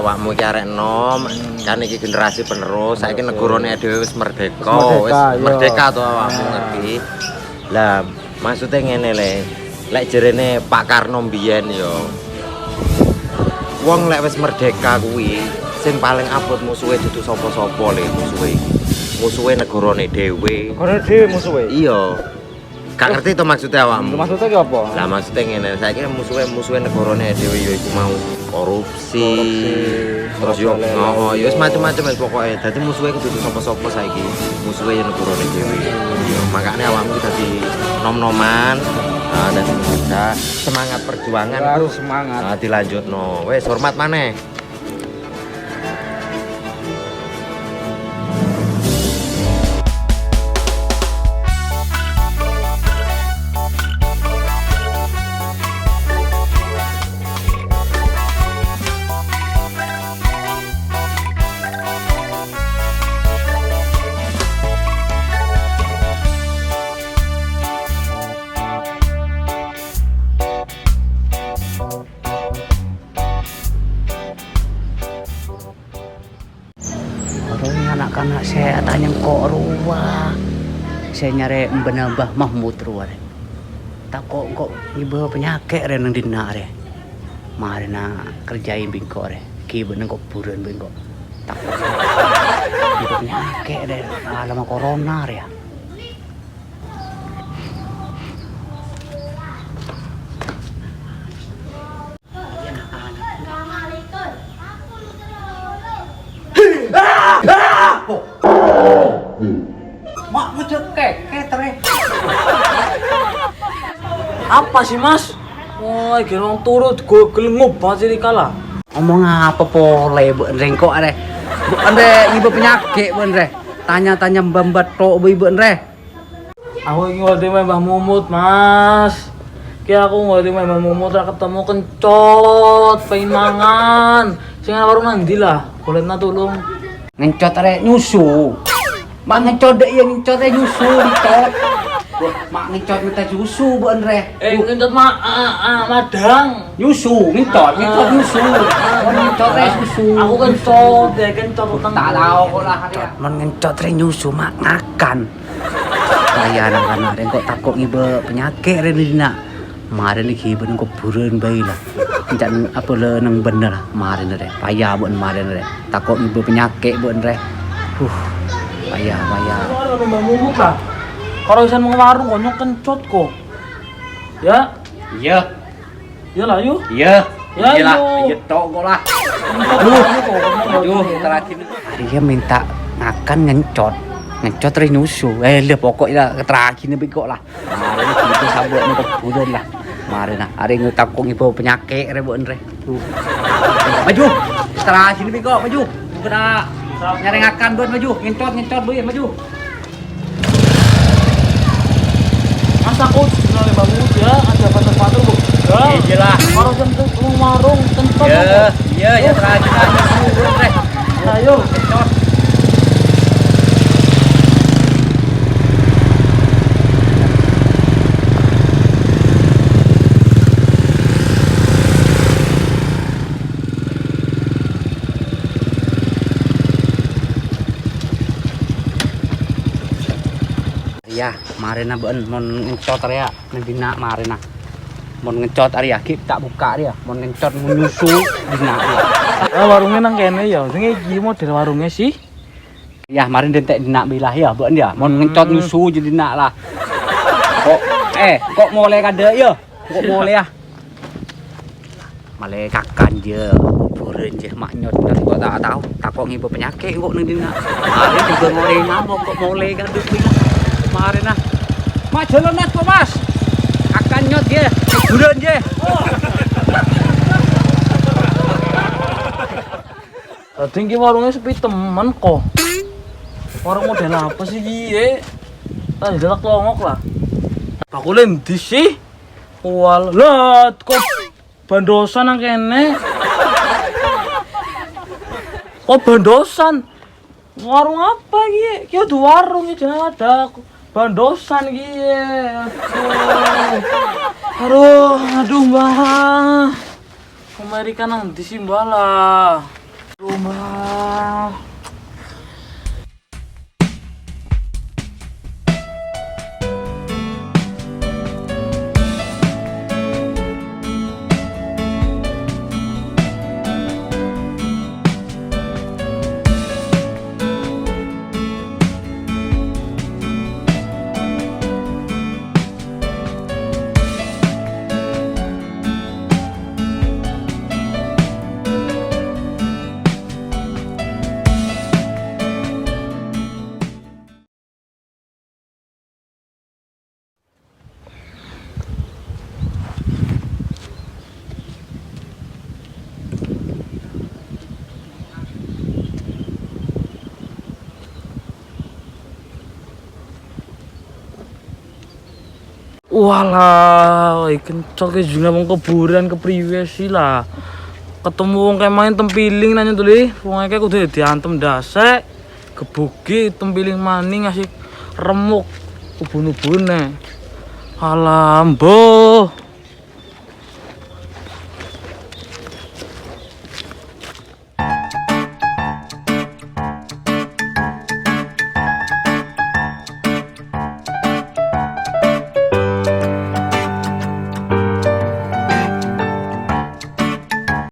awakmu iki arek enom, kan iki generasi penerus, saiki negarane dhewe wis merdeka, wis merdeka to awakmu ngerti. Lah, maksudnya ngene le. Lek jerene Pak Karno mbiyen yo. Wong lek wis merdeka kuwi, sing paling abot musuhe dudu sapa-sapa le musuhe iki. Musuhe negarane dhewe. Negarane dhewe musuhe. Iya. Gak ngerti to maksudnya awakmu. Maksudnya ki apa? Lah maksudnya ngene, saiki musuhe negarane dhewe yo iku mau korupsi. Terus yo yo wis macam-macam wis pokoke. Dadi musuhe kudu sapa-sapa saiki. Musuhe yo negarane dhewe. Yo makane awakmu dadi nom-noman. Dan bisa semangat perjuangan harus semangat. Nah, dilanjutno. Wes hormat maneh. Anak-anak saya tanya kok ruah. Saya nyari Mbah Mahmud ruah. Tak kok ibu penyakit re nang dina re. Mari na kerjain bingkok re. Ki bener kok buruan bingkok. Tak ibu penyakit re. Lama corona re. Mak ngecekek ketre. Apa sih mas? Wah, gerong turut gue gelenggup banget sih kalah. Ngomong apa pole bu rengkok re. Bu andre ibu penyakit bu andre. Tanya-tanya mbak tok bu ibu andre. Aku ingin ngerti Mbah Mumut mas. Kira aku ngerti Mbah Mumut ra ketemu kencot, pengen mangan. Sing ana warung nang ndi lah? Boleh na tulung. Ngencot re nyusu. Mak ngecot dek yang ngecot re nyusu dicot. Wah, mak ngecot minta nyusu bu andre. Ngencot madang. Nyusu, ngecot nyusu. Ngecot re nyusu. Aku kencot, ya kencot utang. Tak tahu kok lah dia. Men ngecot re nyusu mak ngakan. Kaya anak-anak kok takut ngibe penyakit re dina. Kemarin iki ben kok bureun bae lah. Encan apa le nang bener kemarin re. Payah bu kemarin re. Takut ngibe penyakit bu re. Payah. Kalau Mbah Mumut lah. Kalau isan mau warung konyol kencot kok. Ya? Iya. Iyalah yuk. Iya. Ya, Iyalah, yuk. iya tok kok lah. Aduh, terakhir. Dia minta makan ngencot re nyusu. Lah pokoknya terakhir nih kok lah. Mari kita sabut nih kebudan lah. Mari nah, hari ngetakung ibu penyakit re bu andre. Maju. Terakhir nih kok maju. Kena nyari ngakan buat maju. Ngencot bu ya maju. Mas aku kenal Mbah Mumut ya, ada pacar-pacar bu. Iya lah. Warung kencot, warung kencot. Iya, ya terakhir nyusu bu andre. Ayo. Ngencot. Ya, marina ben mon ngecot area dina marina. Mon ngecot area ki tak buka dia, mon ngecot nyusu dina area. Warungnya nang kene ya, sing iki model warungnya sih. Ya, marin dentek dina bilah ya, ben dia. Mon ngecot nyusu jadi dina lah. Kok mulai kada ya? Kok mulai ya? Male kakan je, bureun je mak nyot kok tak tahu, takok ngibu penyakit kok nang dina. Marin juga ngore ngamuk kok mulai kada bilah. Kemarin nah, mak jalan mas kok mas, akan nyot je, buruan je. Tinggi warungnya sepi temen kok. Warung model apa sih gie? Tadi jalak longok lah. Aku lem di sih. Walah, kok bandosan nang kene. Kok bandosan? Warung apa gie? Kyo tuh warung iki jeneng ada. Bandosan gie. Aduh, mbah. Amerika nang di sih mbah lah. Rumah. Walah, kencok ke juga mau kuburan kepriwe sih lah. Ketemu wong kayak main tempiling nanya tuh li, wong kayak kudu diantem dasek, kebuki tempiling maning ngasih remuk ubun-ubune. Alah, mboh.